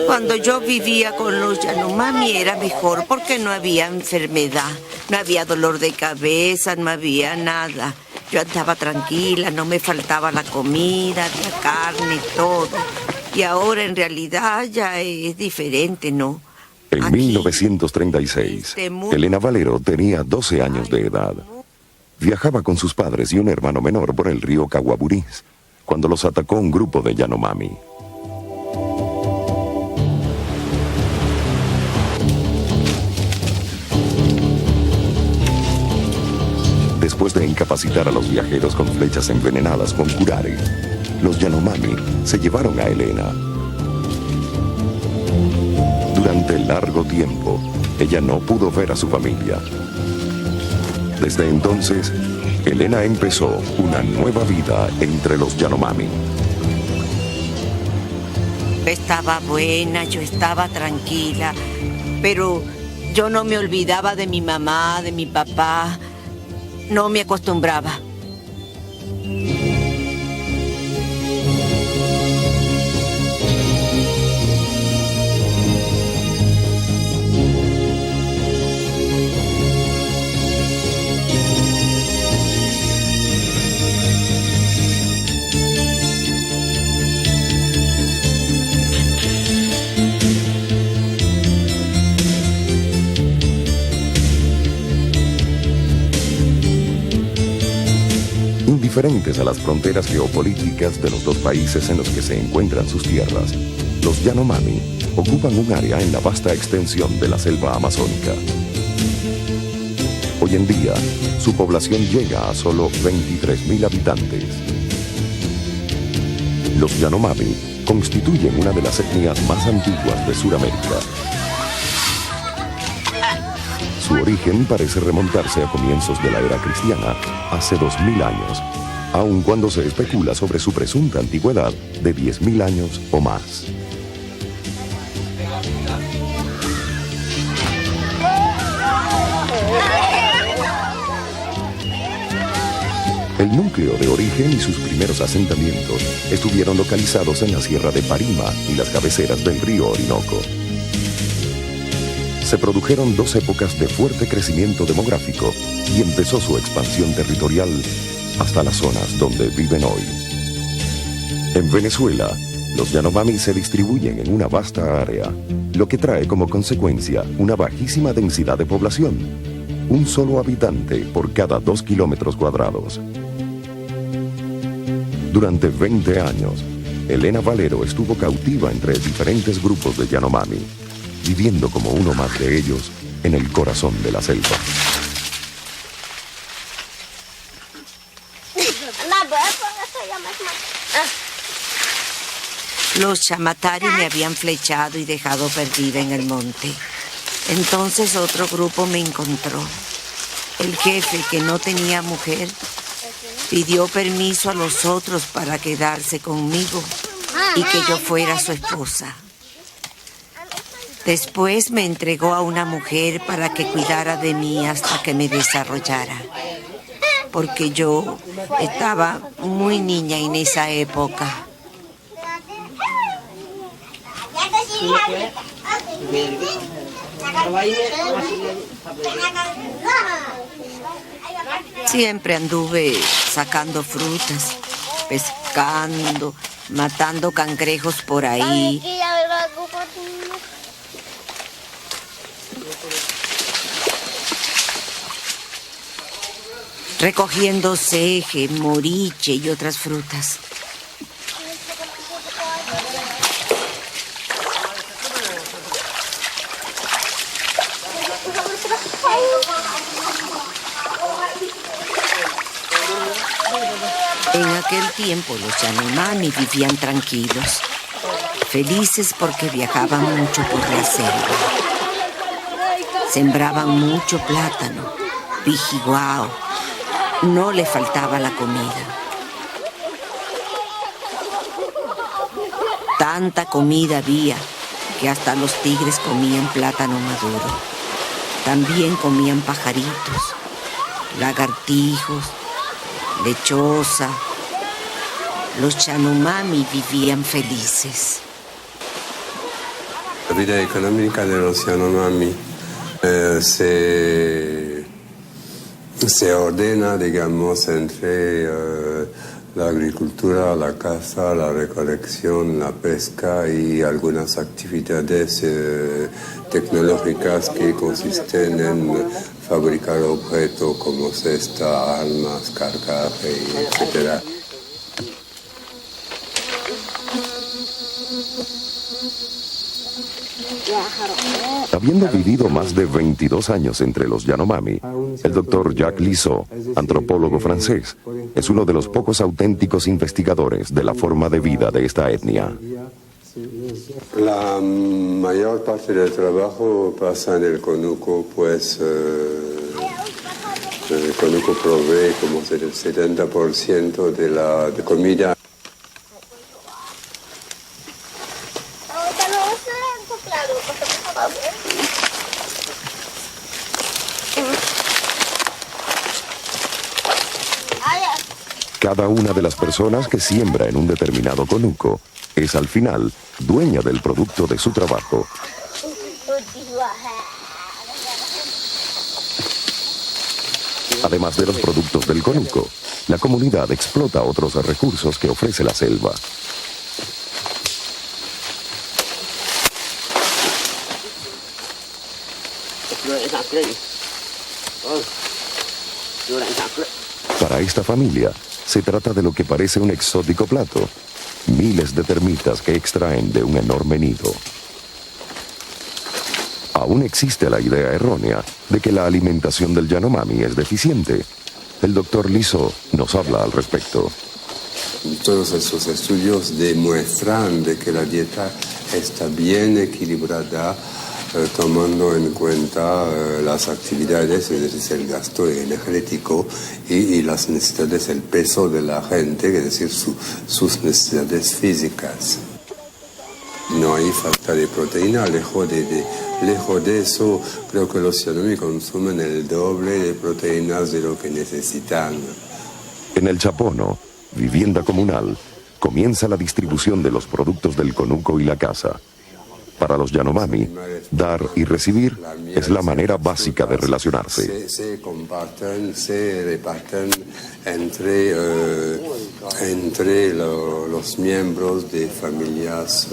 Cuando yo vivía con los Yanomami era mejor porque no había enfermedad, no había dolor de cabeza, no había nada. Yo andaba tranquila, no me faltaba la comida, la carne, todo. Y ahora en realidad ya es diferente, ¿no? En Aquí, 1936, Elena Valero tenía 12 años de edad. Viajaba con sus padres y un hermano menor por el río Caguaburís, cuando los atacó un grupo de Yanomami. Después de incapacitar a los viajeros con flechas envenenadas con curare, los Yanomami se llevaron a Elena. Durante largo tiempo, ella no pudo ver a su familia. Desde entonces, Elena empezó una nueva vida entre los Yanomami. Estaba buena, yo estaba tranquila, pero yo no me olvidaba de mi mamá, de mi papá. No me acostumbraba. Indiferentes a las fronteras geopolíticas de los dos países en los que se encuentran sus tierras, los Yanomami ocupan un área en la vasta extensión de la selva amazónica. Hoy en día, su población llega a solo 23.000 habitantes. Los Yanomami constituyen una de las etnias más antiguas de Sudamérica. Su origen parece remontarse a comienzos de la era cristiana, hace 2000 años, aun cuando se especula sobre su presunta antigüedad de 10.000 años o más. El núcleo de origen y sus primeros asentamientos estuvieron localizados en la Sierra de Parima y las cabeceras del río Orinoco. Se produjeron dos épocas de fuerte crecimiento demográfico y empezó su expansión territorial hasta las zonas donde viven hoy. En Venezuela, los Yanomami se distribuyen en una vasta área, lo que trae como consecuencia una bajísima densidad de población, un solo habitante por cada 2 kilómetros cuadrados. Durante 20 años, Elena Valero estuvo cautiva entre diferentes grupos de Yanomami, viviendo como uno más de ellos en el corazón de la selva. Los chamatari me habían flechado y dejado perdida en el monte. Entonces otro grupo me encontró. El jefe, que no tenía mujer, pidió permiso a los otros para quedarse conmigo y que yo fuera su esposa. Después me entregó a una mujer para que cuidara de mí hasta que me desarrollara, porque yo estaba muy niña en esa época. Siempre anduve sacando frutas, pescando, matando cangrejos por ahí. Recogiendo ceje, moriche y otras frutas. En aquel tiempo los Yanomami vivían tranquilos, felices porque viajaban mucho por la selva. Sembraban mucho plátano, pijiguao, no le faltaba la comida. Tanta comida había que hasta los tigres comían plátano maduro. También comían pajaritos, lagartijos, lechosa. Los Yanomami vivían felices. La vida económica de los Yanomami se ordena, digamos, entre la agricultura, la caza, la recolección, la pesca y algunas actividades tecnológicas que consisten en fabricar objetos como cesta, armas, cargaje, etc. Habiendo vivido más de 22 años entre los Yanomami, el doctor Jacques Lissot, antropólogo francés, es uno de los pocos auténticos investigadores de la forma de vida de esta etnia. La mayor parte del trabajo pasa en el conuco, pues el conuco provee como el 70% de la comida. Cada una de las personas que siembra en un determinado conuco es al final dueña del producto de su trabajo. Además de los productos del conuco, la comunidad explota otros recursos que ofrece la selva. Para esta familia, se trata de lo que parece un exótico plato, miles de termitas que extraen de un enorme nido. Aún existe la idea errónea de que la alimentación del Yanomami es deficiente. El doctor Lissot nos habla al respecto. Todos esos estudios demuestran de que la dieta está bien equilibrada, tomando en cuenta las actividades, es decir, el gasto energético y las necesidades, el peso de la gente, es decir, sus necesidades físicas. No hay falta de proteína, lejos de eso, creo que los Yanomami consumen el doble de proteínas de lo que necesitan. En el Chapono, vivienda comunal, comienza la distribución de los productos del conuco y la casa. Para los Yanomami, dar y recibir es la manera básica de relacionarse. Se comparten, se reparten entre los miembros de familias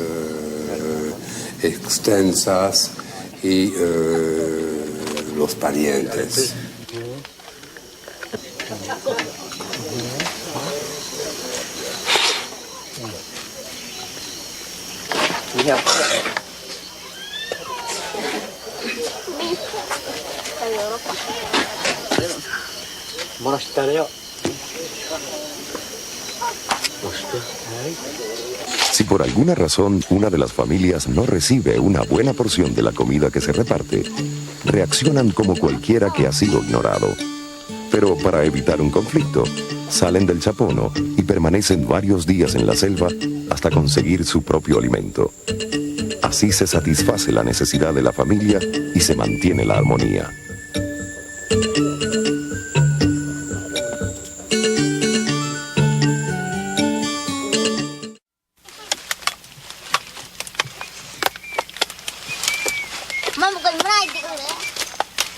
extensas y los parientes. Si por alguna razón una de las familias no recibe una buena porción de la comida que se reparte, reaccionan como cualquiera que ha sido ignorado. Pero para evitar un conflicto, salen del Chapono y permanecen varios días en la selva hasta conseguir su propio alimento. Así se satisface la necesidad de la familia y se mantiene la armonía.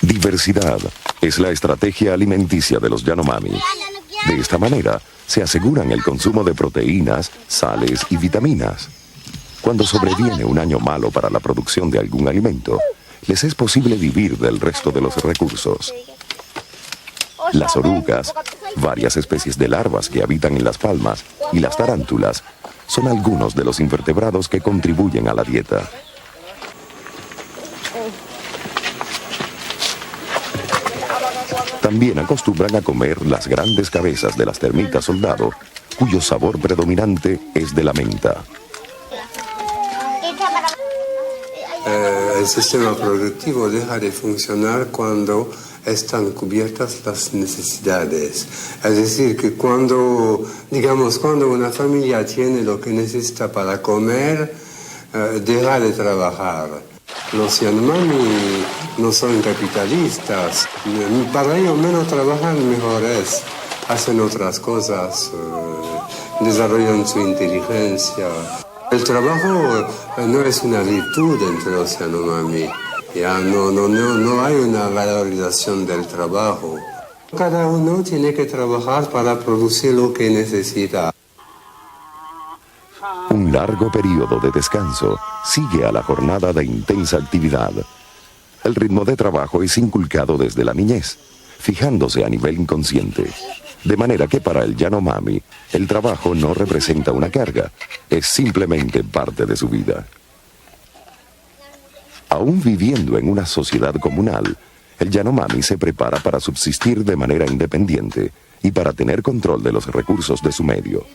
Diversidad es la estrategia alimenticia de los Yanomami. De esta manera, se aseguran el consumo de proteínas, sales y vitaminas. Cuando sobreviene un año malo para la producción de algún alimento, les es posible vivir del resto de los recursos. Las orugas, varias especies de larvas que habitan en las palmas y las tarántulas son algunos de los invertebrados que contribuyen a la dieta. También acostumbran a comer las grandes cabezas de las termitas soldado, cuyo sabor predominante es de la menta. El sistema productivo deja de funcionar cuando están cubiertas las necesidades. Es decir, que cuando una familia tiene lo que necesita para comer, deja de trabajar. Los Yanomami no son capitalistas. Para ellos menos trabajan, mejor es. Hacen otras cosas, desarrollan su inteligencia. El trabajo no es una virtud entre los Yanomami. Ya no hay una valorización del trabajo. Cada uno tiene que trabajar para producir lo que necesita. Un largo periodo de descanso sigue a la jornada de intensa actividad. El ritmo de trabajo es inculcado desde la niñez, fijándose a nivel inconsciente. De manera que para el Yanomami, el trabajo no representa una carga, es simplemente parte de su vida. Aún viviendo en una sociedad comunal, el Yanomami se prepara para subsistir de manera independiente y para tener control de los recursos de su medio.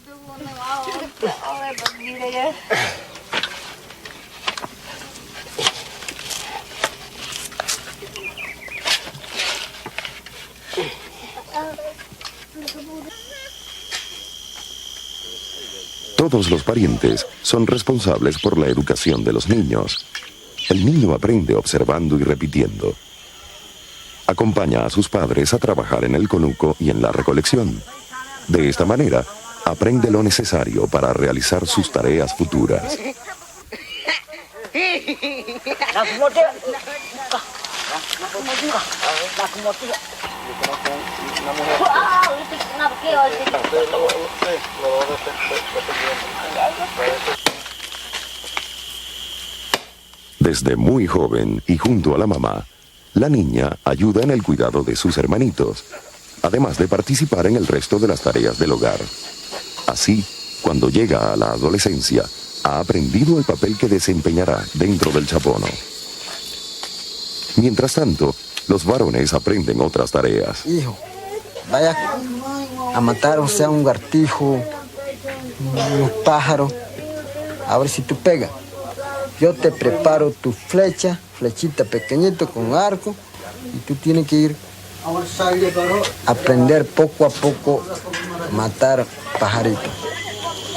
Todos los parientes son responsables por la educación de los niños. El niño aprende observando y repitiendo. Acompaña a sus padres a trabajar en el conuco y en la recolección. De esta manera, aprende lo necesario para realizar sus tareas futuras. Desde muy joven y junto a la mamá, la niña ayuda en el cuidado de sus hermanitos, además de participar en el resto de las tareas del hogar. Así, cuando llega a la adolescencia, ha aprendido el papel que desempeñará dentro del chapono. Mientras tanto, los varones aprenden otras tareas. Hijo, vaya a matar, o sea, un gartijo, un pájaro, a ver si tú pegas. Yo te preparo tu flechita pequeñita con arco, y tú tienes que ir a aprender poco a poco a matar pajaritos.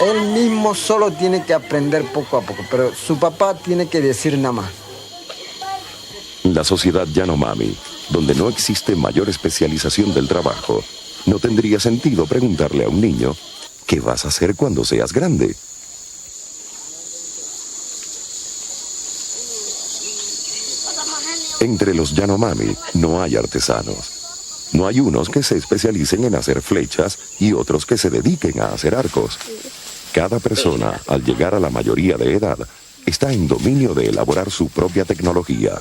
Él mismo solo tiene que aprender poco a poco, pero su papá tiene que decir nada más. En la sociedad Yanomami, donde no existe mayor especialización del trabajo, no tendría sentido preguntarle a un niño, ¿qué vas a hacer cuando seas grande? Entre los Yanomami no hay artesanos. No hay unos que se especialicen en hacer flechas y otros que se dediquen a hacer arcos. Cada persona, al llegar a la mayoría de edad, está en dominio de elaborar su propia tecnología.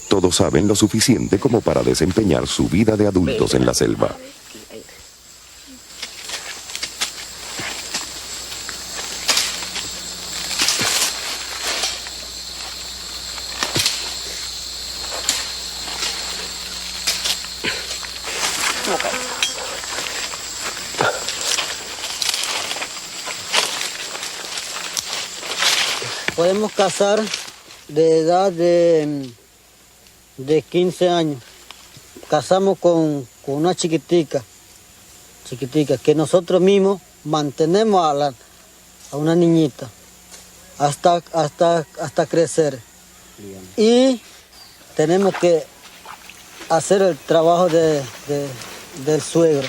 Todos saben lo suficiente como para desempeñar su vida de adultos en la selva. Podemos cazar de edad de 15 años. Cazamos con una chiquitica, que nosotros mismos mantenemos a una niñita hasta crecer. Y tenemos que hacer el trabajo del suegro.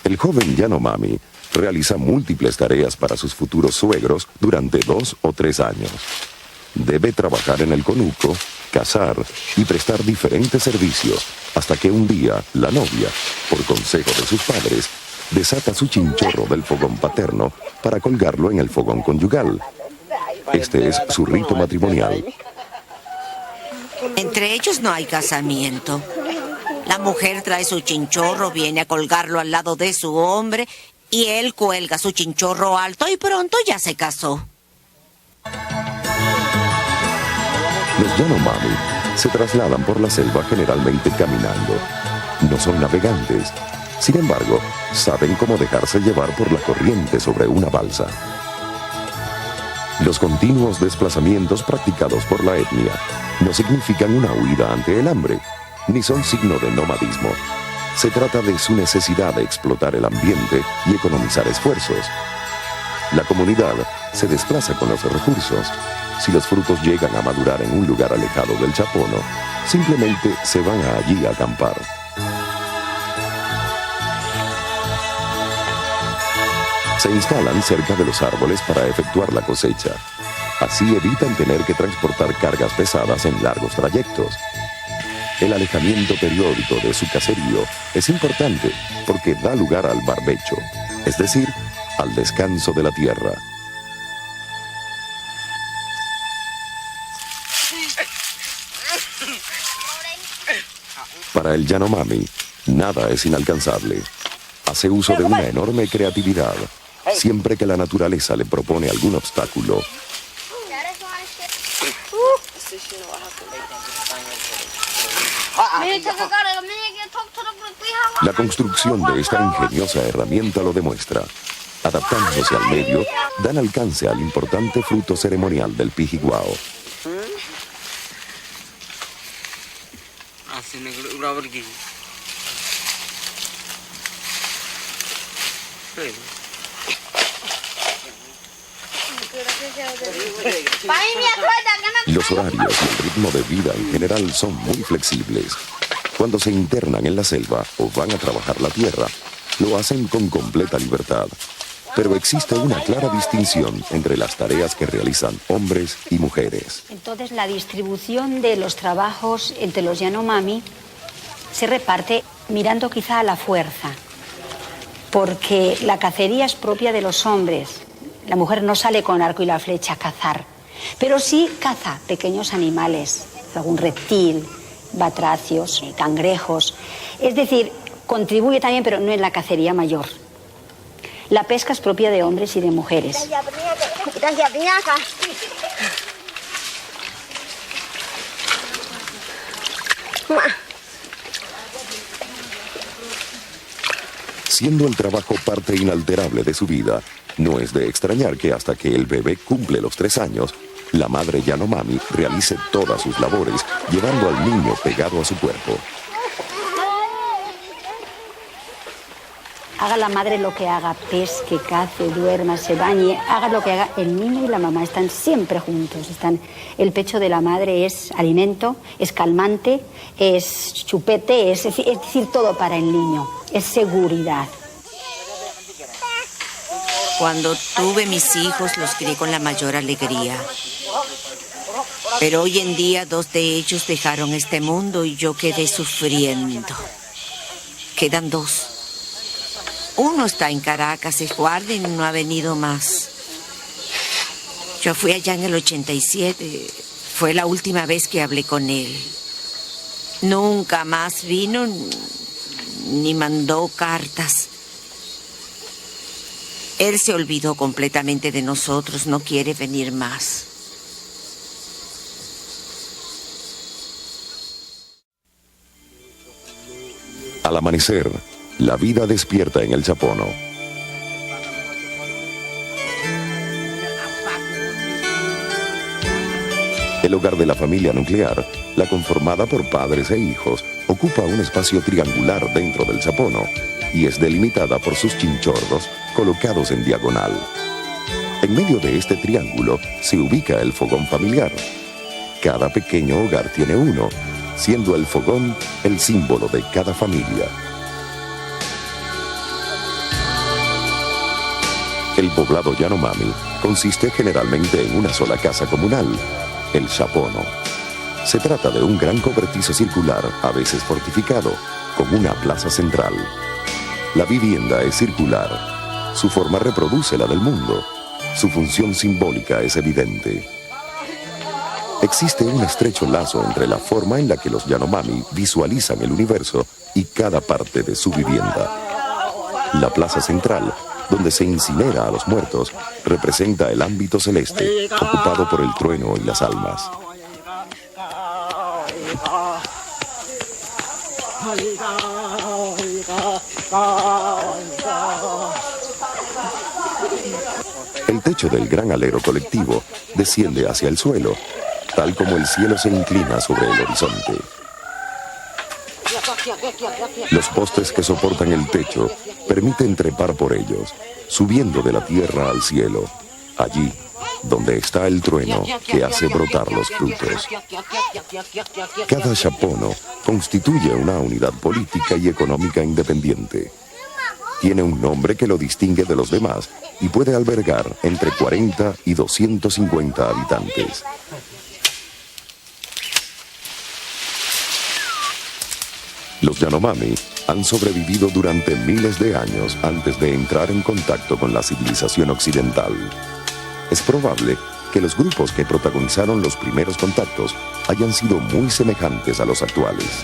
El joven Yanomami realiza múltiples tareas para sus futuros suegros durante 2 o 3 años. Debe trabajar en el conuco, cazar y prestar diferentes servicios hasta que un día la novia, por consejo de sus padres, desata su chinchorro del fogón paterno para colgarlo en el fogón conyugal. Este es su rito matrimonial. Entre ellos no hay casamiento. La mujer trae su chinchorro, viene a colgarlo al lado de su hombre y él cuelga su chinchorro alto y pronto ya se casó. Los Yanomami se trasladan por la selva generalmente caminando. No son navegantes. Sin embargo, saben cómo dejarse llevar por la corriente sobre una balsa. Los continuos desplazamientos practicados por la etnia no significan una huida ante el hambre, ni son signo de nomadismo. Se trata de su necesidad de explotar el ambiente y economizar esfuerzos. La comunidad se desplaza con los recursos. Si los frutos llegan a madurar en un lugar alejado del chapono, simplemente se van allí a acampar. Se instalan cerca de los árboles para efectuar la cosecha. Así evitan tener que transportar cargas pesadas en largos trayectos. El alejamiento periódico de su caserío es importante porque da lugar al barbecho, es decir, al descanso de la tierra. Para el Yanomami, nada es inalcanzable. Hace uso de una enorme creatividad. Siempre que la naturaleza le propone algún obstáculo, la construcción de esta ingeniosa herramienta lo demuestra. Adaptándose al medio, dan alcance al importante fruto ceremonial del pijiguao. Los horarios y el ritmo de vida en general son muy flexibles. Cuando se internan en la selva o van a trabajar la tierra, lo hacen con completa libertad. Pero existe una clara distinción entre las tareas que realizan hombres y mujeres. Entonces, la distribución de los trabajos entre los Yanomami se reparte mirando quizá a la fuerza, porque la cacería es propia de los hombres. La mujer no sale con arco y la flecha a cazar, pero sí caza pequeños animales, algún reptil, batracios, cangrejos. Es decir, contribuye también, pero no en la cacería mayor. La pesca es propia de hombres y de mujeres. Siendo el trabajo parte inalterable de su vida, no es de extrañar que hasta que el bebé cumple los 3 años, la madre Yanomami realice todas sus labores, llevando al niño pegado a su cuerpo. Haga la madre lo que haga, pesque, cace, duerma, se bañe, haga lo que haga, el niño y la mamá están siempre juntos. El pecho de la madre es alimento, es calmante, es chupete, es decir, todo para el niño, es seguridad. Cuando tuve mis hijos los crié con la mayor alegría. Pero hoy en día 2 de ellos dejaron este mundo y yo quedé sufriendo. Quedan 2. Uno está en Caracas, es guardia y no ha venido más. Yo fui allá en el 87. Fue la última vez que hablé con él. Nunca más vino ni mandó cartas. Él se olvidó completamente de nosotros, no quiere venir más. Al amanecer, la vida despierta en el chapono. El hogar de la familia nuclear, la conformada por padres e hijos, ocupa un espacio triangular dentro del chapono y es delimitada por sus chinchorros colocados en diagonal. En medio de este triángulo se ubica el fogón familiar. Cada pequeño hogar tiene uno, siendo el fogón el símbolo de cada familia. El poblado Yanomami consiste generalmente en una sola casa comunal, el chapono. Se trata de un gran cobertizo circular, a veces fortificado, con una plaza central. La vivienda es circular. Su forma reproduce la del mundo. Su función simbólica es evidente. Existe un estrecho lazo entre la forma en la que los Yanomami visualizan el universo y cada parte de su vivienda. La plaza central, donde se incinera a los muertos, representa el ámbito celeste, ocupado por el trueno y las almas. El techo del gran alero colectivo desciende hacia el suelo, tal como el cielo se inclina sobre el horizonte. Los postes que soportan el techo permiten trepar por ellos, subiendo de la tierra al cielo, allí donde está el trueno que hace brotar los frutos. Cada chapono constituye una unidad política y económica independiente. Tiene un nombre que lo distingue de los demás y puede albergar entre 40 y 250 habitantes. Los Yanomami han sobrevivido durante miles de años antes de entrar en contacto con la civilización occidental. Es probable que los grupos que protagonizaron los primeros contactos hayan sido muy semejantes a los actuales.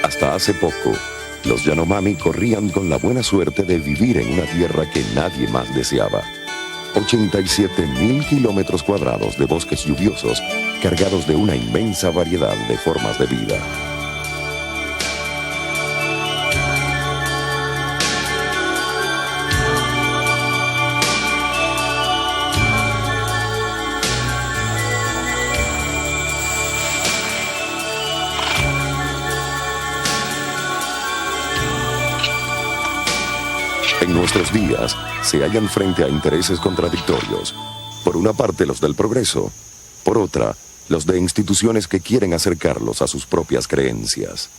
Hasta hace poco, los Yanomami corrían con la buena suerte de vivir en una tierra que nadie más deseaba. 87.000 kilómetros cuadrados de bosques lluviosos cargados de una inmensa variedad de formas de vida. En nuestros días se hallan frente a intereses contradictorios. Por una parte los del progreso, por otra los de instituciones que quieren acercarlos a sus propias creencias.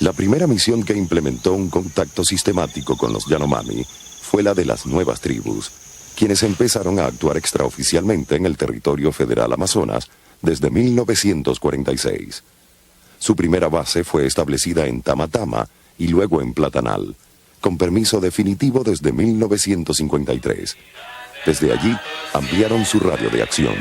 La primera misión que implementó un contacto sistemático con los Yanomami fue la de las nuevas tribus, quienes empezaron a actuar extraoficialmente en el territorio federal Amazonas desde 1946. Su primera base fue establecida en Tamatama y luego en Platanal, con permiso definitivo desde 1953. Desde allí ampliaron su radio de acción.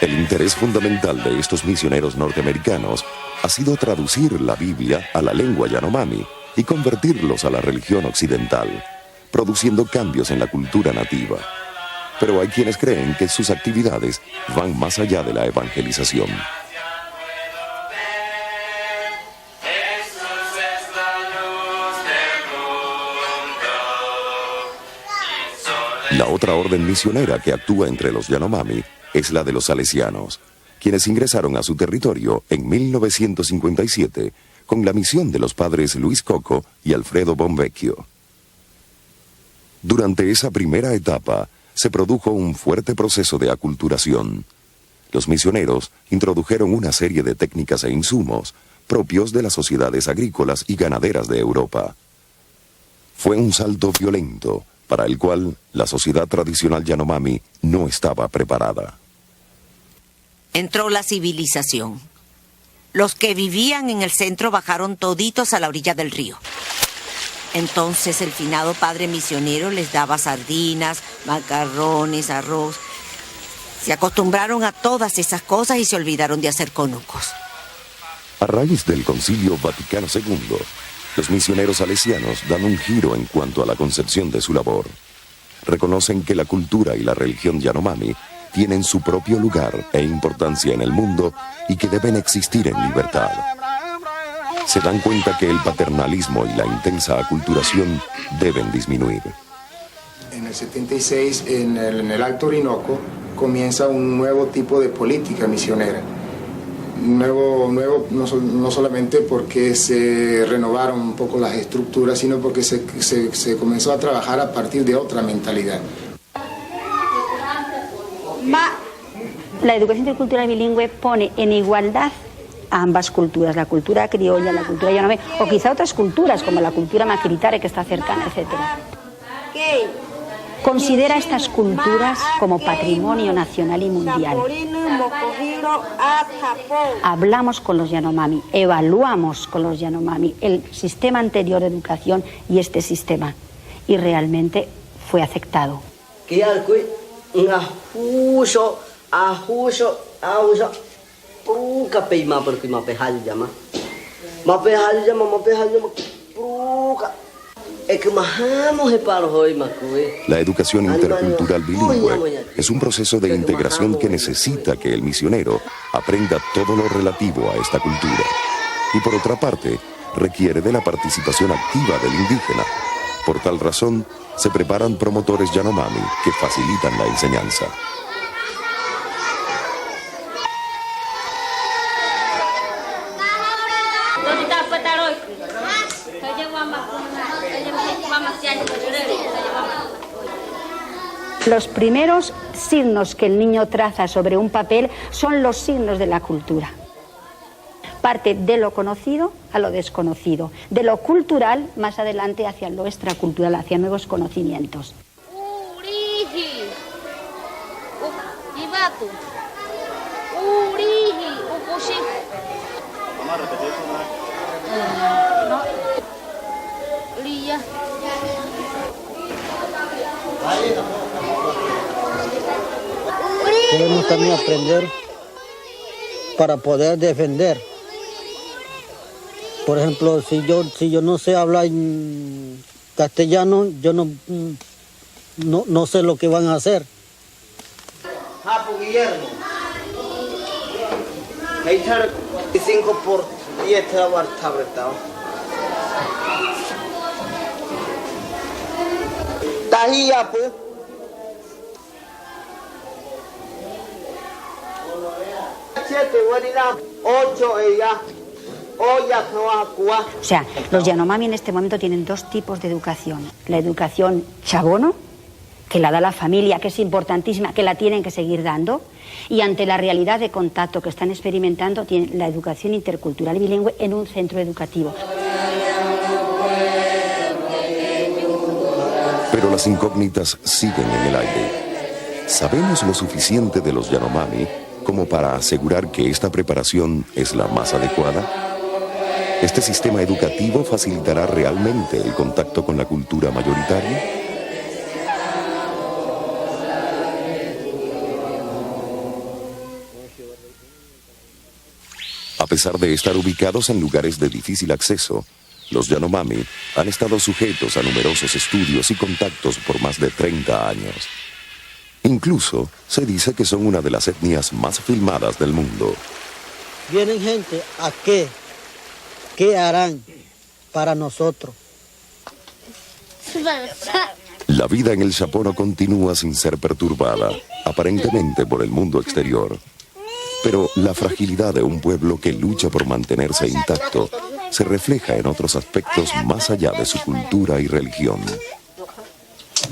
El interés fundamental de estos misioneros norteamericanos ha sido traducir la Biblia a la lengua Yanomami y convertirlos a la religión occidental, produciendo cambios en la cultura nativa. Pero hay quienes creen que sus actividades van más allá de la evangelización. La otra orden misionera que actúa entre los Yanomami es la de los salesianos, quienes ingresaron a su territorio en 1957 con la misión de los padres Luis Coco y Alfredo Bonvecchio. Durante esa primera etapa se produjo un fuerte proceso de aculturación. Los misioneros introdujeron una serie de técnicas e insumos propios de las sociedades agrícolas y ganaderas de Europa. Fue un salto violento, para el cual la sociedad tradicional Yanomami no estaba preparada. Entró la civilización. Los que vivían en el centro bajaron toditos a la orilla del río. Entonces el finado padre misionero les daba sardinas, macarrones, arroz. Se acostumbraron a todas esas cosas y se olvidaron de hacer conucos. A raíz del Concilio Vaticano II, los misioneros salesianos dan un giro en cuanto a la concepción de su labor. Reconocen que la cultura y la religión Yanomami tienen su propio lugar e importancia en el mundo y que deben existir en libertad. Se dan cuenta que el paternalismo y la intensa aculturación deben disminuir. En el 76, en el Alto Orinoco, comienza un nuevo tipo de política misionera. Nuevo no solamente porque se renovaron un poco las estructuras, sino porque se comenzó a trabajar a partir de otra mentalidad. La educación intercultural bilingüe pone en igualdad a ambas culturas, la cultura criolla, la cultura yanomami, o quizá otras culturas como la cultura maquiritare que está cercana, etc. Considera estas culturas como patrimonio nacional y mundial. Hablamos con los Yanomami, evaluamos con los Yanomami el sistema anterior de educación y este sistema, y realmente fue aceptado. La educación intercultural bilingüe es un proceso de integración que necesita que el misionero aprenda todo lo relativo a esta cultura. Y por otra parte, requiere de la participación activa del indígena. Por tal razón, se preparan promotores Yanomami que facilitan la enseñanza. Los primeros signos que el niño traza sobre un papel son los signos de la cultura. Parte de lo conocido a lo desconocido, de lo cultural más adelante hacia lo extracultural, hacia nuevos conocimientos. Debemos también aprender para poder defender. Por ejemplo, si yo no sé hablar castellano, yo no sé lo que van a hacer. Japo Guillermo. 25 por 10 te va a estar apretado. Tahía, pues. O sea, los Yanomami en este momento tienen dos tipos de educación. La educación chabono, que la da la familia, que es importantísima, que la tienen que seguir dando, y ante la realidad de contacto que están experimentando, tienen la educación intercultural bilingüe en un centro educativo. Pero las incógnitas siguen en el aire. ¿Sabemos lo suficiente de los Yanomami como para asegurar que esta preparación es la más adecuada? ¿Este sistema educativo facilitará realmente el contacto con la cultura mayoritaria? A pesar de estar ubicados en lugares de difícil acceso, los Yanomami han estado sujetos a numerosos estudios y contactos por más de 30 años. Incluso se dice que son una de las etnias más filmadas del mundo. Vienen gente a qué harán para nosotros. La vida en el Chapono continúa sin ser perturbada, aparentemente por el mundo exterior. Pero la fragilidad de un pueblo que lucha por mantenerse intacto se refleja en otros aspectos más allá de su cultura y religión.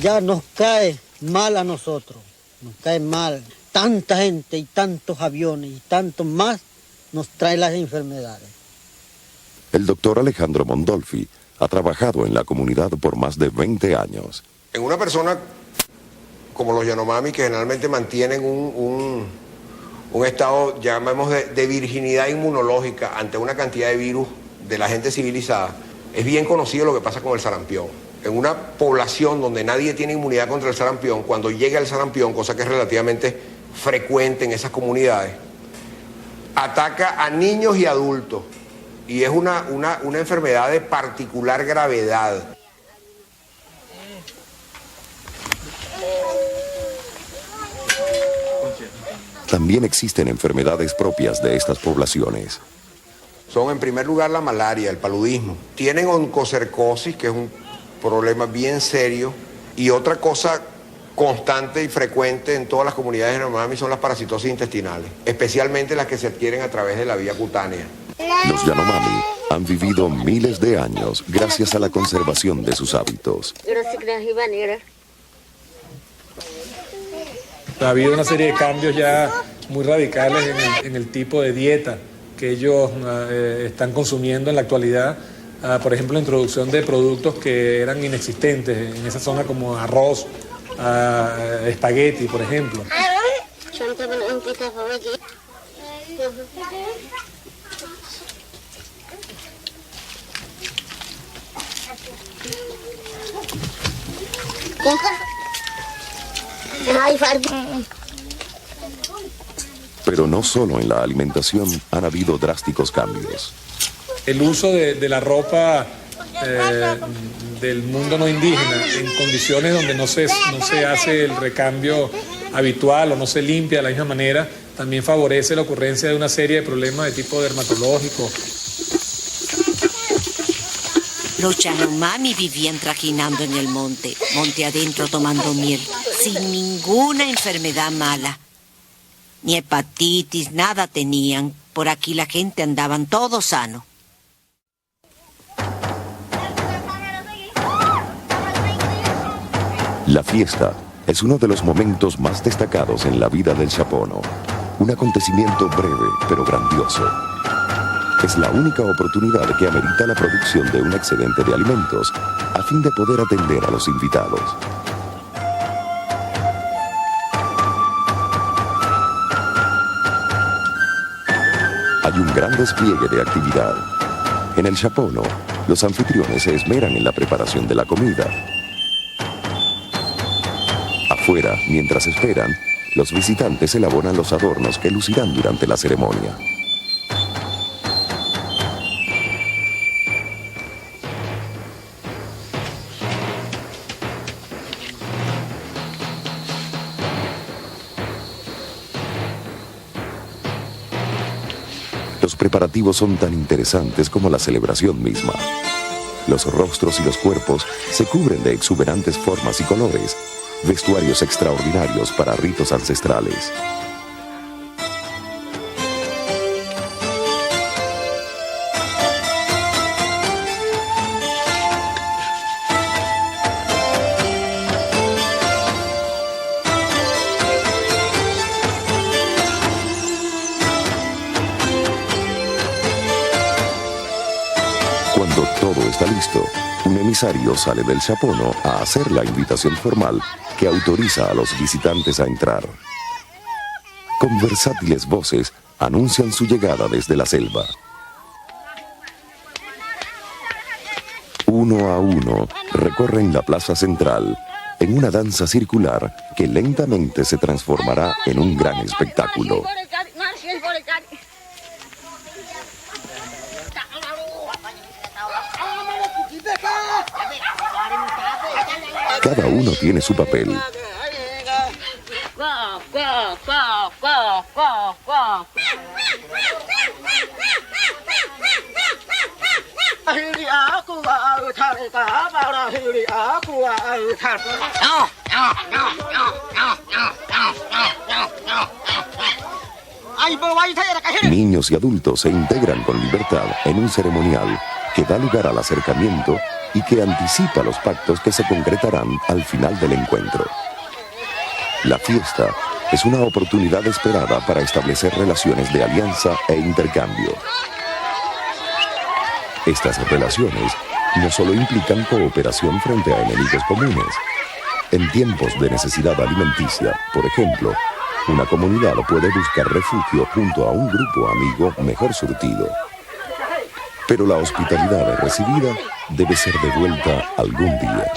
Ya nos cae mal a nosotros, nos cae mal. Tanta gente y tantos aviones y tanto más nos trae las enfermedades. El doctor Alejandro Mondolfi ha trabajado en la comunidad por más de 20 años. En una persona como los Yanomami, que generalmente mantienen un estado, llamemos, de virginidad inmunológica ante una cantidad de virus de la gente civilizada, es bien conocido lo que pasa con el sarampión. En una población donde nadie tiene inmunidad contra el sarampión, cuando llega el sarampión, cosa que es relativamente frecuente en esas comunidades, ataca a niños y adultos. Y es una enfermedad de particular gravedad. También existen enfermedades propias de estas poblaciones. Son en primer lugar la malaria, el paludismo. Tienen oncocercosis, que es un problema bien serio. Y otra cosa constante y frecuente en todas las comunidades de Yanomami son las parasitosis intestinales, especialmente las que se adquieren a través de la vía cutánea. Los Yanomami han vivido miles de años gracias a la conservación de sus hábitos. Ha habido una serie de cambios ya muy radicales en el tipo de dieta que ellos están consumiendo en la actualidad. Por ejemplo, la introducción de productos que eran inexistentes en esa zona, como arroz, espagueti, por ejemplo. Pero no solo en la alimentación han habido drásticos cambios. El uso de la ropa del mundo no indígena en condiciones donde no se hace el recambio habitual o no se limpia de la misma manera, también favorece la ocurrencia de una serie de problemas de tipo dermatológico. Los Yanomami vivían trajinando en el monte adentro tomando miel, sin ninguna enfermedad mala. Ni hepatitis, nada tenían. Por aquí la gente andaban todos sanos. La fiesta es uno de los momentos más destacados en la vida del Chapono. Un acontecimiento breve pero grandioso. Es la única oportunidad que amerita la producción de un excedente de alimentos a fin de poder atender a los invitados. Hay un gran despliegue de actividad. En el Chapono, los anfitriones se esmeran en la preparación de la comida. Afuera, mientras esperan, los visitantes elaboran los adornos que lucirán durante la ceremonia. Los preparativos son tan interesantes como la celebración misma. Los rostros y los cuerpos se cubren de exuberantes formas y colores, vestuarios extraordinarios para ritos ancestrales. Cuando todo está listo, un emisario sale del Chapono a hacer la invitación formal que autoriza a los visitantes a entrar. Con versátiles voces anuncian su llegada desde la selva. Uno a uno recorren la plaza central en una danza circular que lentamente se transformará en un gran espectáculo. Cada uno tiene su papel. Niños y adultos se integran con libertad en un ceremonial que da lugar al acercamiento y que anticipa los pactos que se concretarán al final del encuentro. La fiesta es una oportunidad esperada para establecer relaciones de alianza e intercambio. Estas relaciones no solo implican cooperación frente a enemigos comunes. En tiempos de necesidad alimenticia, por ejemplo, una comunidad puede buscar refugio junto a un grupo amigo mejor surtido. Pero la hospitalidad recibida debe ser devuelta algún día.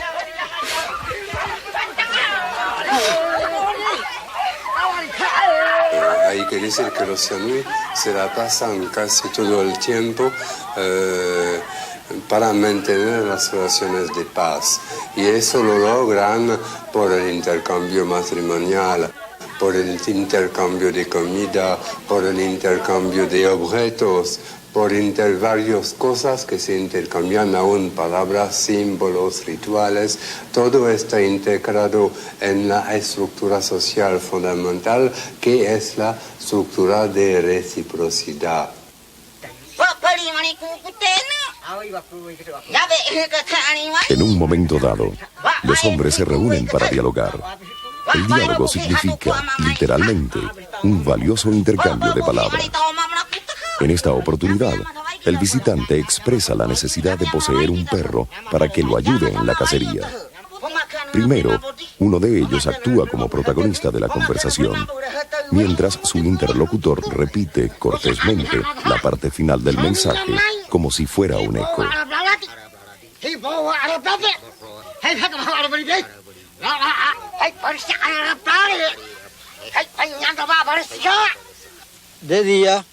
Hay que decir que los Yanui se la pasan casi todo el tiempo para mantener las relaciones de paz. Y eso lo logran por el intercambio matrimonial, por el intercambio de comida, por el intercambio de objetos, por varias cosas que se intercambian aún, palabras, símbolos, rituales. Todo está integrado en la estructura social fundamental, que es la estructura de reciprocidad. En un momento dado, los hombres se reúnen para dialogar. El diálogo significa, literalmente, un valioso intercambio de palabras. En esta oportunidad, el visitante expresa la necesidad de poseer un perro para que lo ayude en la cacería. Primero, uno de ellos actúa como protagonista de la conversación, mientras su interlocutor repite cortésmente la parte final del mensaje como si fuera un eco. De día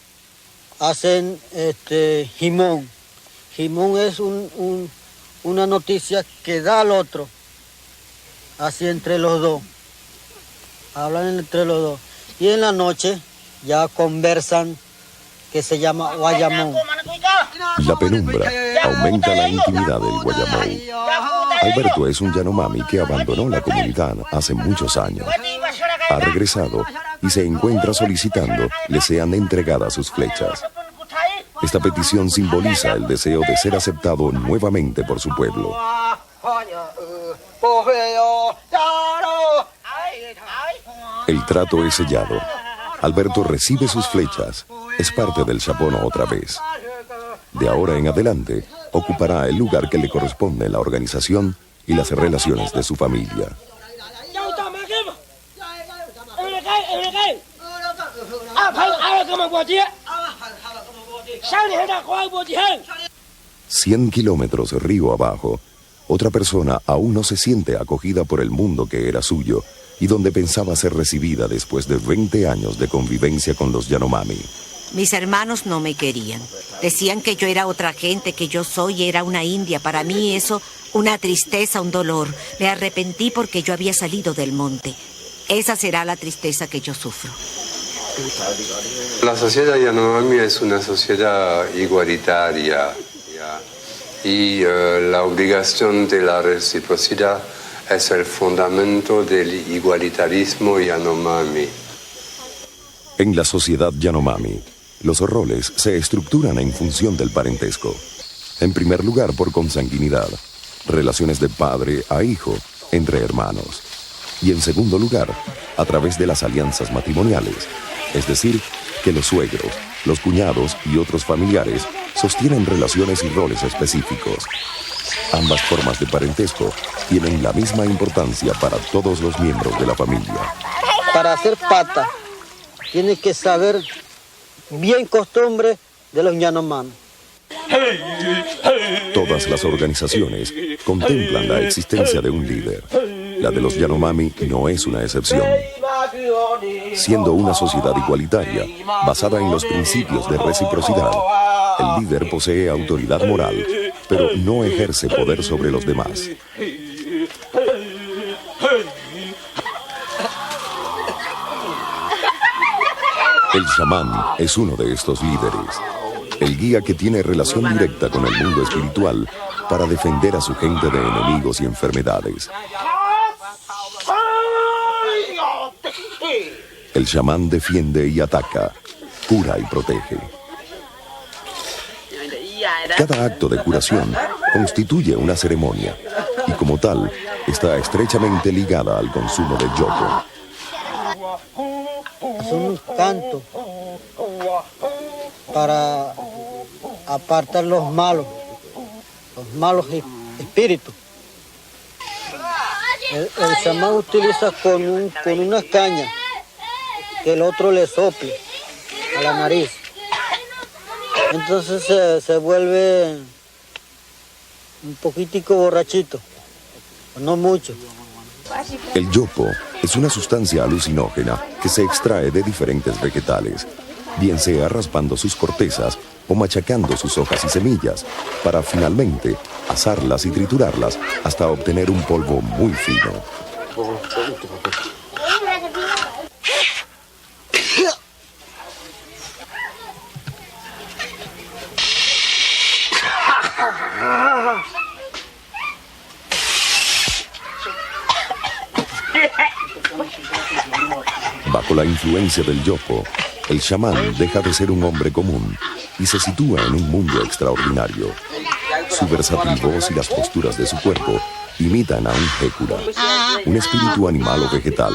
hacen jimón. Jimón es un una noticia que da al otro, así entre los dos, hablan entre los dos. Y en la noche ya conversan, que se llama Guayamón. La penumbra aumenta la intimidad del Guayamón. Alberto es un Yanomami que abandonó la comunidad hace muchos años. Ha regresado y se encuentra solicitando le sean entregadas sus flechas. Esta petición simboliza el deseo de ser aceptado nuevamente por su pueblo. El trato es sellado. Alberto recibe sus flechas. Es parte del Chapono otra vez. De ahora en adelante, ocupará el lugar que le corresponde en la organización y las relaciones de su familia. 100 kilómetros río abajo, otra persona aún no se siente acogida por el mundo que era suyo y donde pensaba ser recibida después de 20 años de convivencia con los Yanomami. Mis hermanos no me querían. Decían que yo era otra gente, que yo era una india. Para mí eso, una tristeza, un dolor. Me arrepentí porque yo había salido del monte. Esa será la tristeza que yo sufro. La sociedad Yanomami es una sociedad igualitaria, ¿ya? Y la obligación de la reciprocidad es el fundamento del igualitarismo Yanomami. En la sociedad Yanomami, los roles se estructuran en función del parentesco. En primer lugar, por consanguinidad, relaciones de padre a hijo entre hermanos. Y en segundo lugar, a través de las alianzas matrimoniales, es decir, que los suegros, los cuñados y otros familiares sostienen relaciones y roles específicos. Ambas formas de parentesco tienen la misma importancia para todos los miembros de la familia. Para hacer pata, tiene que saber bien costumbre de los Yanomami. Todas las organizaciones contemplan la existencia de un líder. La de los Yanomami no es una excepción. Siendo una sociedad igualitaria, basada en los principios de reciprocidad, el líder posee autoridad moral, pero no ejerce poder sobre los demás. El chamán es uno de estos líderes, el guía que tiene relación directa con el mundo espiritual para defender a su gente de enemigos y enfermedades. El chamán defiende y ataca, cura y protege. Cada acto de curación constituye una ceremonia y como tal está estrechamente ligada al consumo del yopo. Es un canto para apartar los malos espíritus. El chamán utiliza con una caña que el otro le sople a la nariz. Entonces se vuelve un poquitico borrachito, no mucho. El yopo es una sustancia alucinógena que se extrae de diferentes vegetales, bien sea raspando sus cortezas o machacando sus hojas y semillas, para finalmente asarlas y triturarlas hasta obtener un polvo muy fino. Bajo la influencia del yopo, el chamán deja de ser un hombre común y se sitúa en un mundo extraordinario. Su versátil voz y las posturas de su cuerpo imitan a un jécura, un espíritu animal o vegetal.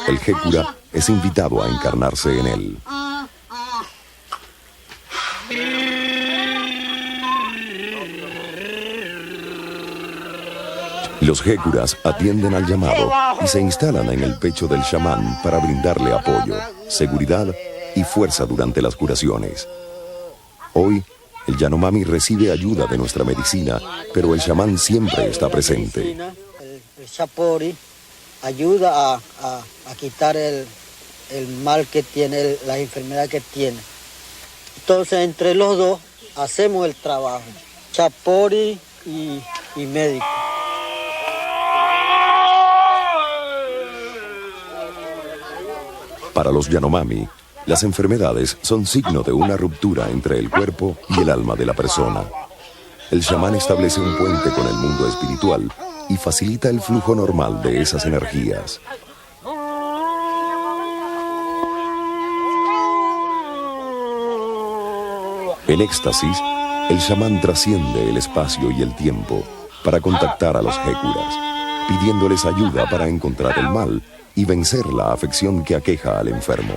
El jécura es invitado a encarnarse en él. Los jécuras atienden al llamado y se instalan en el pecho del chamán para brindarle apoyo, seguridad y fuerza durante las curaciones. Hoy, el Yanomami recibe ayuda de nuestra medicina, pero el chamán siempre está presente. El chapori ayuda a quitar el mal que tiene, la enfermedad que tiene. Entonces, entre los dos hacemos el trabajo. Chapori y y médico. Para los Yanomami, las enfermedades son signo de una ruptura entre el cuerpo y el alma de la persona. El chamán establece un puente con el mundo espiritual y facilita el flujo normal de esas energías. En éxtasis, el chamán trasciende el espacio y el tiempo para contactar a los hécuras, pidiéndoles ayuda para encontrar el mal y vencer la afección que aqueja al enfermo.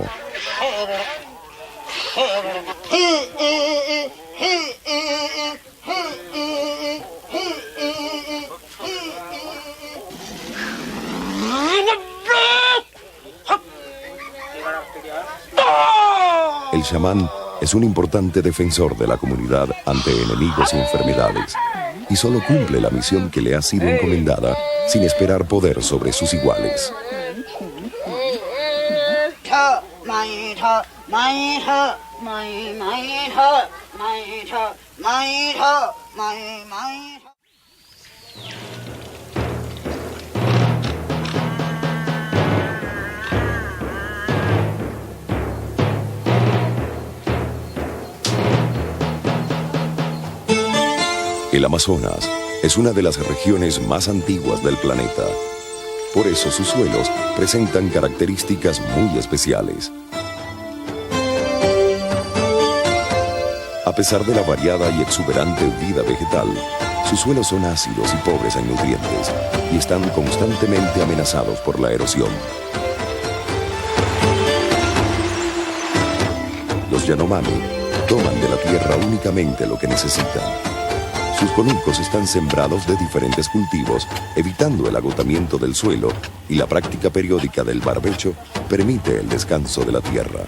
El chamán es un importante defensor de la comunidad ante enemigos y enfermedades, y solo cumple la misión que le ha sido encomendada sin esperar poder sobre sus iguales. El Amazonas es una de las regiones más antiguas del planeta. Por eso sus suelos presentan características muy especiales. A pesar de la variada y exuberante vida vegetal, sus suelos son ácidos y pobres en nutrientes y están constantemente amenazados por la erosión. Los Yanomami toman de la tierra únicamente lo que necesitan. Sus conucos están sembrados de diferentes cultivos, evitando el agotamiento del suelo, y la práctica periódica del barbecho permite el descanso de la tierra.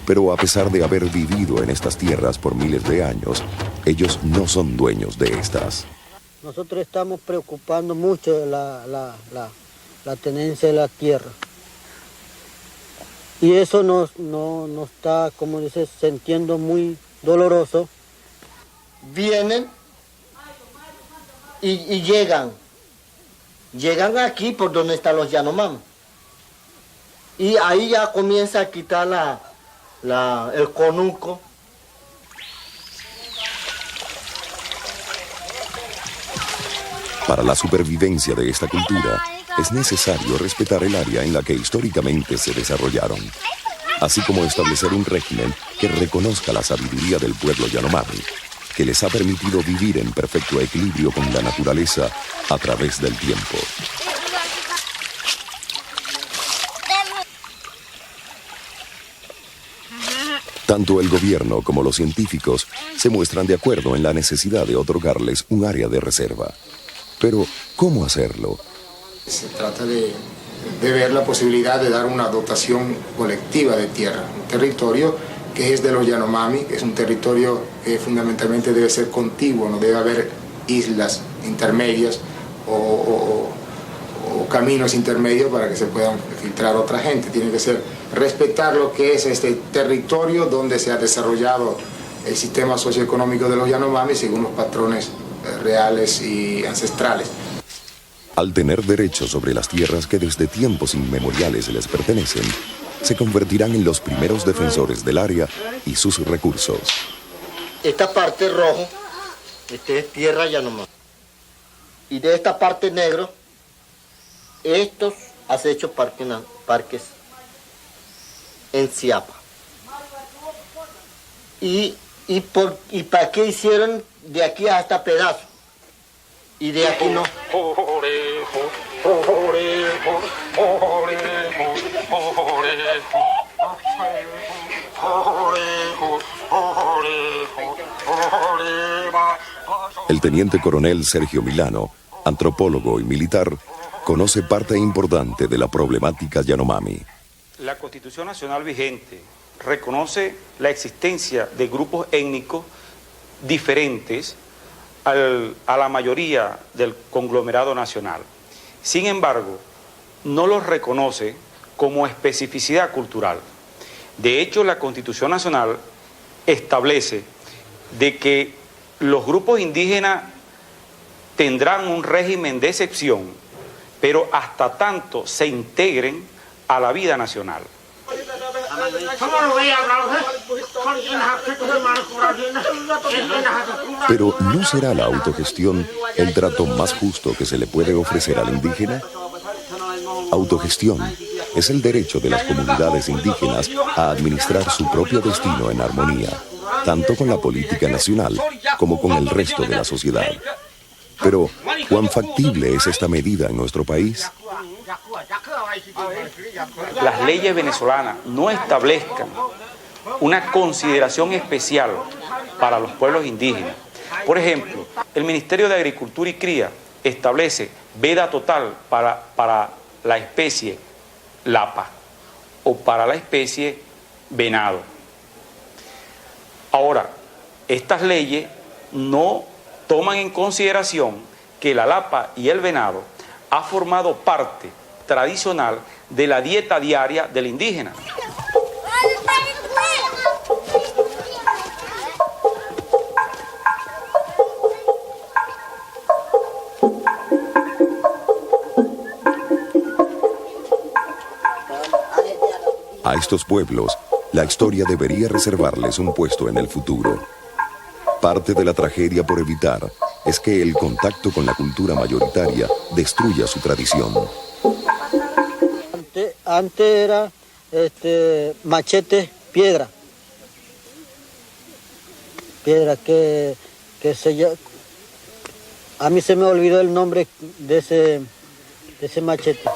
Pero a pesar de haber vivido en estas tierras por miles de años, ellos no son dueños de estas. Nosotros estamos preocupando mucho de la tenencia de la tierra. Y eso nos está, como dices, sintiendo muy doloroso. Vienen y llegan aquí por donde están los Yanomami. Y ahí ya comienza a quitar el conuco. Para la supervivencia de esta cultura, es necesario respetar el área en la que históricamente se desarrollaron, así como establecer un régimen que reconozca la sabiduría del pueblo Yanomami, que les ha permitido vivir en perfecto equilibrio con la naturaleza a través del tiempo. Tanto el gobierno como los científicos se muestran de acuerdo en la necesidad de otorgarles un área de reserva. Pero, ¿cómo hacerlo? Se trata de ver la posibilidad de dar una dotación colectiva de tierra, un territorio que es de los Yanomami, que es un territorio que fundamentalmente debe ser contiguo, no debe haber islas intermedias o caminos intermedios para que se puedan filtrar otra gente. Tiene que ser respetar lo que es este territorio donde se ha desarrollado el sistema socioeconómico de los Yanomami según los patrones reales y ancestrales. Al tener derecho sobre las tierras que desde tiempos inmemoriales les pertenecen, se convertirán en los primeros defensores del área y sus recursos. Esta parte rojo, es tierra Yanomami. Y de esta parte negro, estos has hecho parques en Siapa. ¿Y para qué hicieron de aquí hasta pedazo? Y de aquí no. El teniente coronel Sergio Milano, antropólogo y militar, conoce parte importante de la problemática Yanomami. La Constitución Nacional vigente reconoce la existencia de grupos étnicos diferentes a la mayoría del conglomerado nacional. Sin embargo, no los reconoce como especificidad cultural. De hecho, la Constitución Nacional establece de que los grupos indígenas tendrán un régimen de excepción, pero hasta tanto se integren a la vida nacional. Pero ¿no será la autogestión el trato más justo que se le puede ofrecer al indígena? Autogestión es el derecho de las comunidades indígenas a administrar su propio destino en armonía, tanto con la política nacional como con el resto de la sociedad. Pero, ¿cuán factible es esta medida en nuestro país? Las leyes venezolanas no establezcan una consideración especial para los pueblos indígenas. Por ejemplo, el Ministerio de Agricultura y Cría establece veda total para la especie lapa o para la especie venado. Ahora, estas leyes no toman en consideración que la lapa y el venado ha formado parte tradicional de la dieta diaria del indígena. A estos pueblos, la historia debería reservarles un puesto en el futuro. Parte de la tragedia por evitar es que el contacto con la cultura mayoritaria destruya su tradición. Antes era machete, piedra. Piedra que a mí se me olvidó el nombre de ese machete.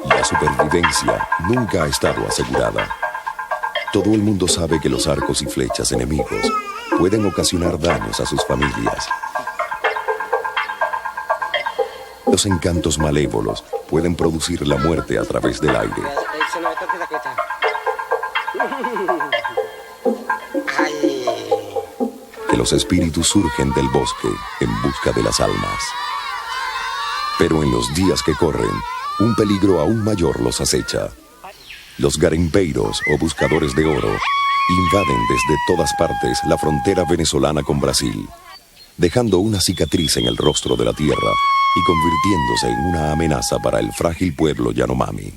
La supervivencia nunca ha estado asegurada. Todo el mundo sabe que los arcos y flechas enemigos pueden ocasionar daños a sus familias. Los encantos malévolos pueden producir la muerte a través del aire. Que los espíritus surgen del bosque en busca de las almas. Pero en los días que corren, un peligro aún mayor los acecha. Los garimpeiros o buscadores de oro invaden desde todas partes la frontera venezolana con Brasil, dejando una cicatriz en el rostro de la tierra y convirtiéndose en una amenaza para el frágil pueblo Yanomami.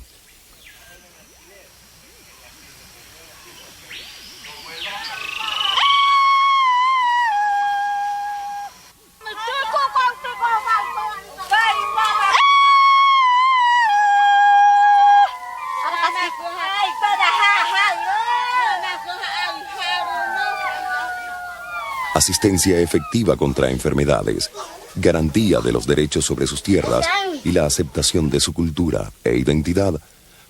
Asistencia efectiva contra enfermedades, garantía de los derechos sobre sus tierras y la aceptación de su cultura e identidad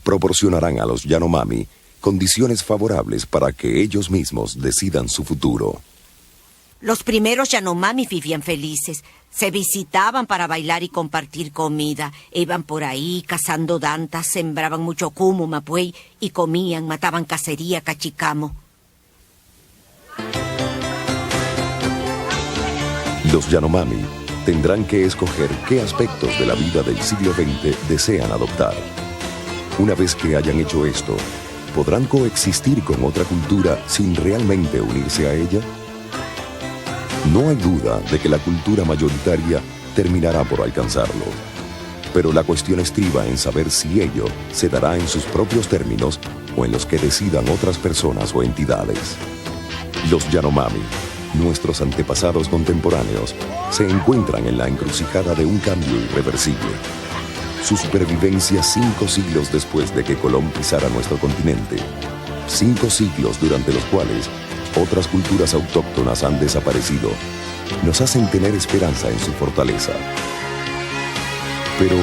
proporcionarán a los Yanomami condiciones favorables para que ellos mismos decidan su futuro. Los primeros Yanomami vivían felices. Se visitaban para bailar y compartir comida. Iban por ahí cazando dantas, sembraban mucho cumo, mapuey y comían, mataban cacería, cachicamo. Los Yanomami tendrán que escoger qué aspectos de la vida del siglo XX desean adoptar. Una vez que hayan hecho esto, ¿podrán coexistir con otra cultura sin realmente unirse a ella? No hay duda de que la cultura mayoritaria terminará por alcanzarlo. Pero la cuestión estriba en saber si ello se dará en sus propios términos o en los que decidan otras personas o entidades. Los Yanomami, nuestros antepasados contemporáneos, se encuentran en la encrucijada de un cambio irreversible. Su supervivencia 5 siglos después de que Colón pisara nuestro continente, 5 siglos durante los cuales otras culturas autóctonas han desaparecido, nos hacen tener esperanza en su fortaleza. Pero,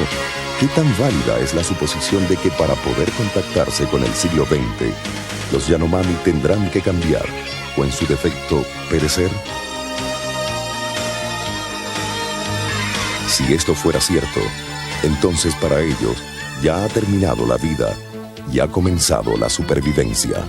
¿qué tan válida es la suposición de que para poder contactarse con el siglo XX, los Yanomami tendrán que cambiar o en su defecto perecer? Si esto fuera cierto, entonces para ellos ya ha terminado la vida y ha comenzado la supervivencia.